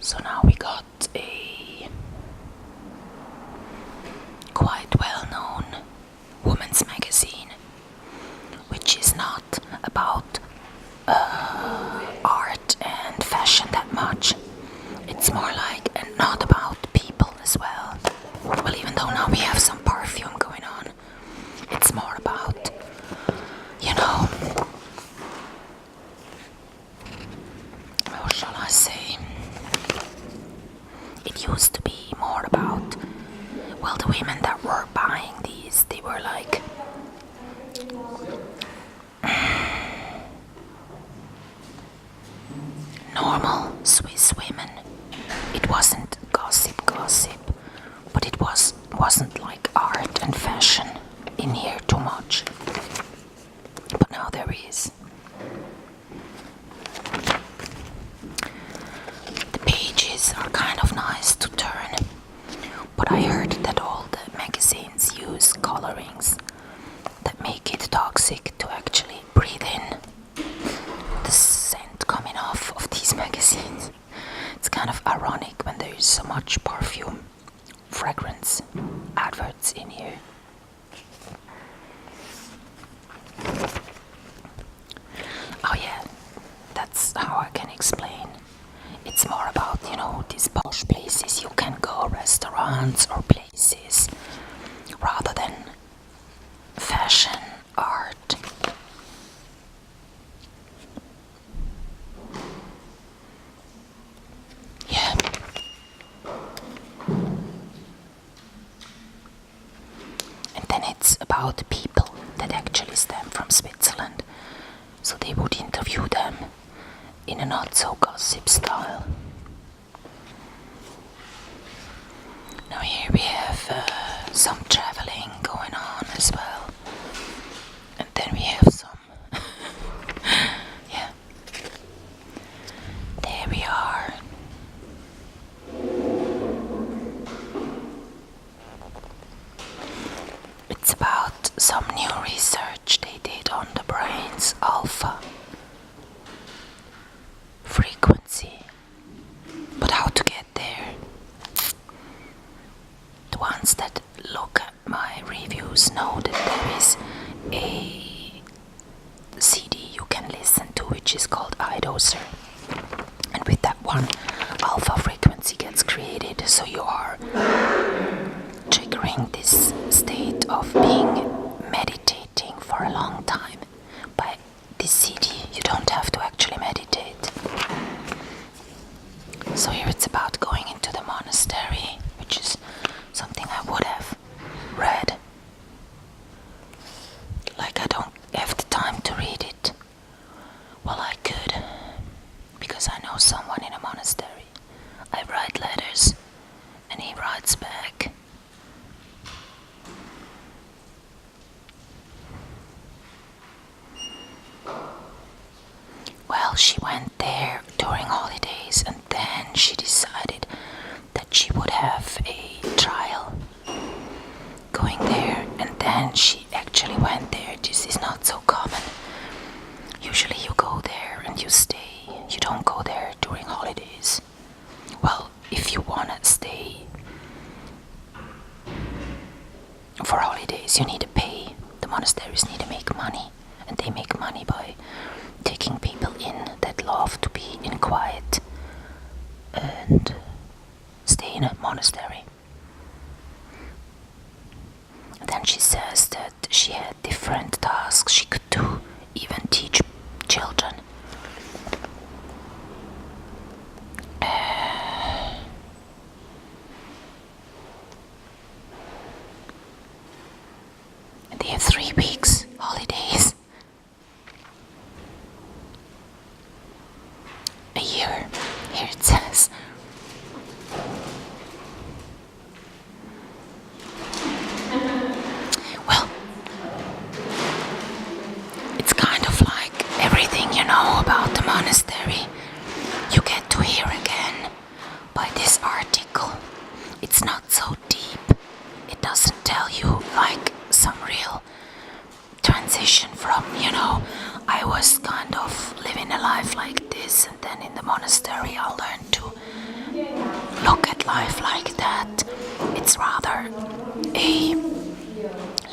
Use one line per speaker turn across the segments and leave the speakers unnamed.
So now we got a quite well-known women's magazine, which is not about art and fashion that much. It's more like, and not about people as well. Well, even though now we have some perfume going on, it's more about, how shall I say? It used to be more about, well, the women that were buying these, they were like normal Swiss women. It wasn't gossip, but it wasn't like art and fashion in here too much. But now there is. The pages are kind of nice to turn, but I heard that all the magazines use colorings that make it toxic to actually breathe in the scent coming off of these magazines. It's kind of ironic when there is so much perfume, fragrance adverts in here. Oh yeah, that's how I can explain. It's more about, these posh places you can go, restaurants or places, rather than fashion, art. Yeah. And then it's about people that actually stem from Switzerland. So they would interview them in a not so gossip style. Now here we have some traveling going on as well. And then we have some yeah. There we are. It's about some new research they did on the brain's alpha frequency. But how to get there? The ones that look at my reviews know that there is a CD you can listen to which is called iDoser. And with that one, alpha frequency gets created, so you are triggering this state of being meditating for a long time. By this CD, you don't have to actually meditate. So here it's about going into the monastery, which is something I would have read. Like, I don't have the time to read it. Well, I could, because I know someone in a monastery. I write letters, and he writes back. Well, she went there during holidays, and then she decided that she would have a trial going there, and then she actually went there. This is not so common. Usually you go there and you stay. You don't go there during holidays. Well, if you wanna stay for holidays, you need to pay. The monasteries need to make money, and they make money by taking people in that love to be in quiet and stay in a monastery. And then she says that she had different tasks she could do, even teach children. And they have 3 weeks holidays. A year, here it says. Well, it's kind of like everything you know about the monastery you get to hear again by this article. It's not so deep. It doesn't tell you like some real transition from, I was kind of living a life like this, and then in the monastery I learned to life like that. It's rather a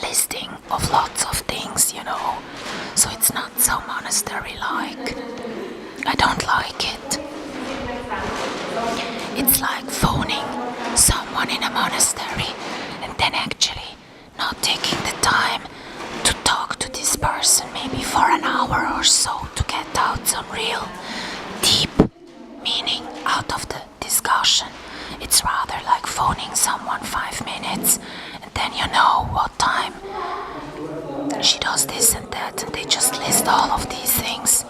listing of lots of things, so it's not so monastery-like. I don't like it. It's like phoning someone in a monastery and then actually not taking the time to talk to this person maybe for an hour or so to get out some real deep meaning out of the discussion. It's rather like phoning someone 5 minutes and then you know what time she does this and that, and they just list all of these things.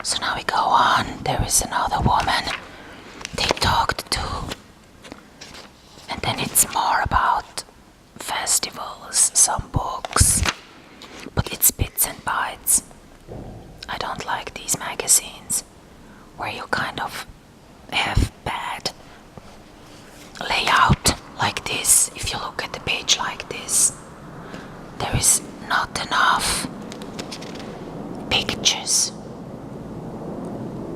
So now we go on. There is another woman they talked to, and then it's more about festivals, some books, but it's bits and bytes. I don't like these magazines where you kind of have bad layout like this. If you look at the page like this, there is not enough pictures.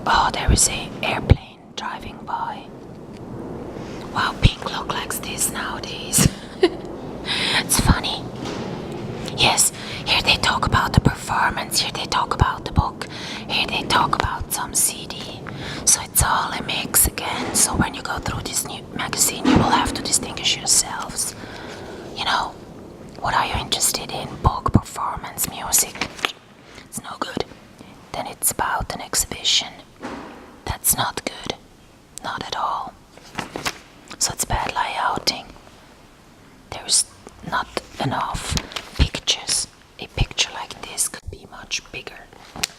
Oh, there is an airplane driving by. Wow, pink look like this nowadays. It's funny. Yes, here they talk about the performance, here they talk about the book, here they talk about some CD. So it's all a mix again. So when you go through this new magazine, you will have to distinguish yourselves. What are you interested in? Book, performance, music? It's no good. Then it's about an exhibition. That's not good. Not at all. So it's bad layouting. There's not enough pictures. A picture like this could be much bigger.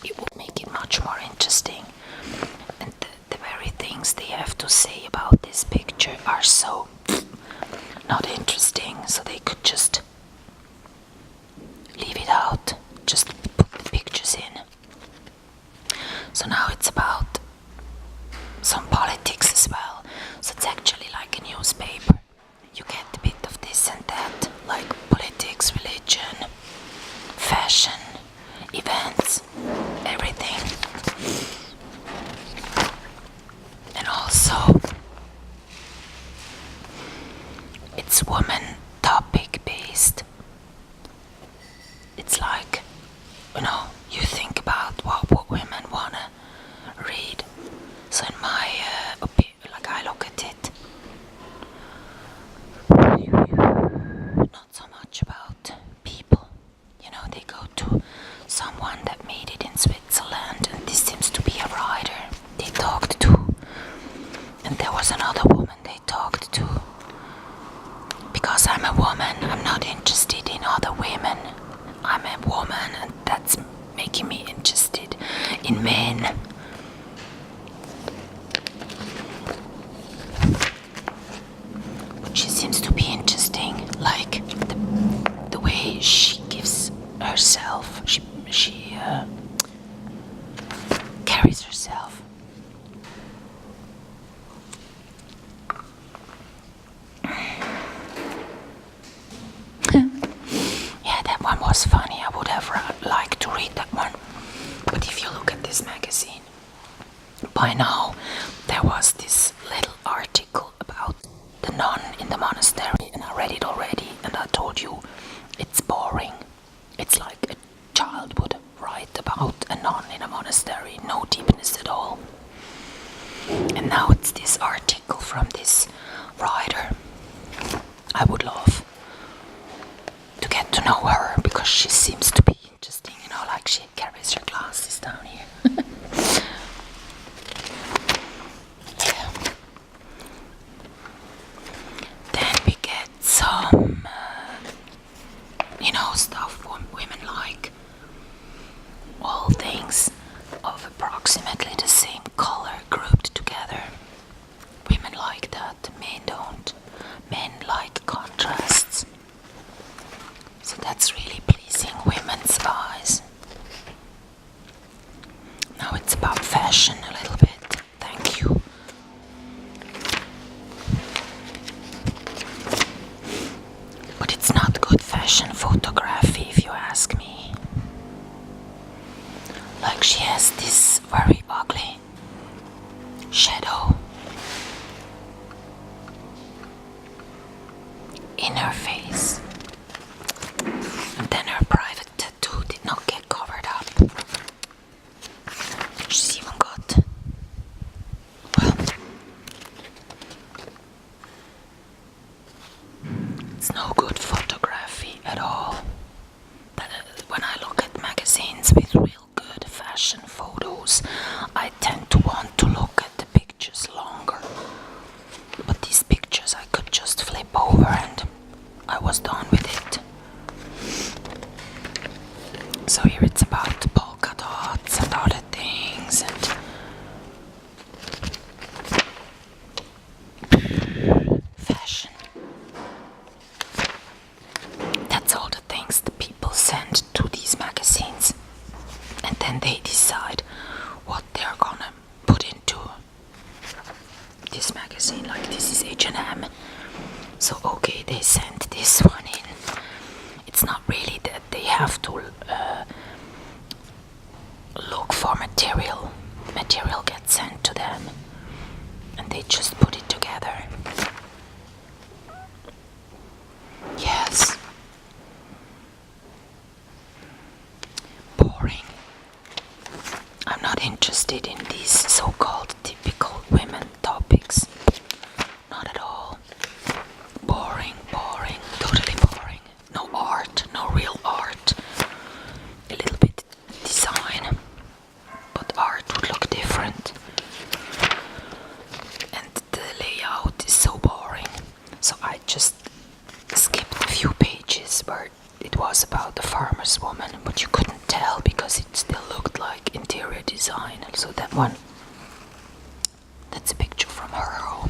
It would make it much more interesting. And the very things they have to say about this picture are so not interesting, so they could just leave it out. Just put the pictures in. So now it's about some politics as well. So it's actually like a newspaper. You get a bit of this and that, like politics, religion, fashion, events, everything. And also, it's woman topic based. It's like, you think about what women wanna read. So in my opinion, like I look at it, not so much about people. They go to someone that made it in Switzerland, and this seems to be a writer they talked to. And there was another woman they talked to. Because I'm a woman, I'm not interested in other women. I'm a woman, and that's making me interested in men. She seems to be interesting, like the way she gives herself, she carries herself. Yeah, that one was funny. I would have liked to read that one. But if you look at this magazine, by now there was this little article about the nun in the monastery, and I read it already, and I told you it's boring. It's like a child would write about a nun in a monastery, no deepness at all. And now it's this article from this writer. I would love to get to know her, because she seems to be interesting, like she carries her glasses down here. Yeah. Then we get some, stuff women like. All things of approximately the same color grouped together. Women like that, men don't. Men like contrasts. So that's really pleasing women's eyes. Now it's about fashion a little bit. Thank you. But it's not good fashion photography, if you ask me. Like she has this very ugly shadow in her face. And then her private tattoo did not get covered up. She's even got, well, it's no good photography at all. When I look at magazines with real good fashion photos, I tend to want to look at the pictures longer. But these pictures I could just flip over and I was done with it. So here it's about polka dots and other things and fashion. That's all the things the people send to these magazines. And then they decide what they're gonna put into this magazine. Like this is H&M. So okay, they sent this one in. It's not really that they have to look for material. Material gets sent to them and they just put it together. Yes. Boring. I'm not interested in these so-called typical women topics. Not at all. Boring, totally boring. No art, no real art. A little bit design, but art would look different. And the layout is so boring. So I just skipped a few pages where it was about the farmer's woman, but you couldn't tell because it still looked like interior design. So that one, that's a picture from her home.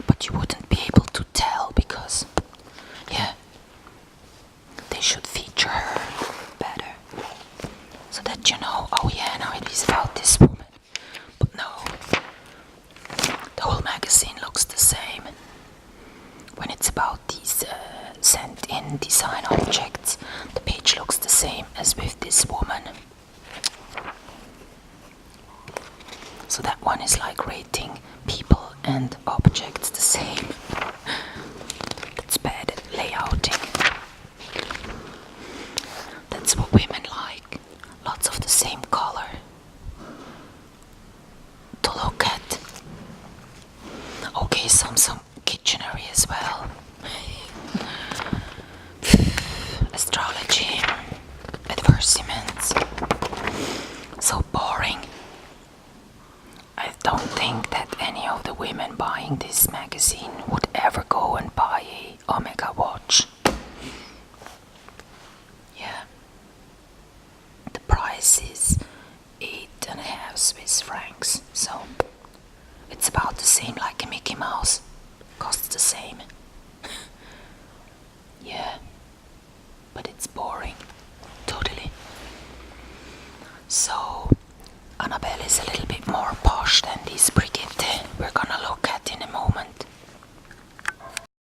But you wouldn't be able to tell because, yeah, they should feature her better. So that you know, oh yeah, now it is about this woman. But no, the whole magazine looks the same. When it's about these sent-in design objects, the page looks the same as with this woman. So that one is like rating people and objects the same. That's bad layouting. That's what women like. Lots of the same color to look at. Okay, some kitchenery as well. Astrology, advertisements. So boring. I don't think that any of the women buying this magazine would ever go and buy a Omega watch. Yeah. The price is 8.5 Swiss francs, so it's about the same like a Mickey Mouse. Costs the same. Yeah. But it's boring. Totally. So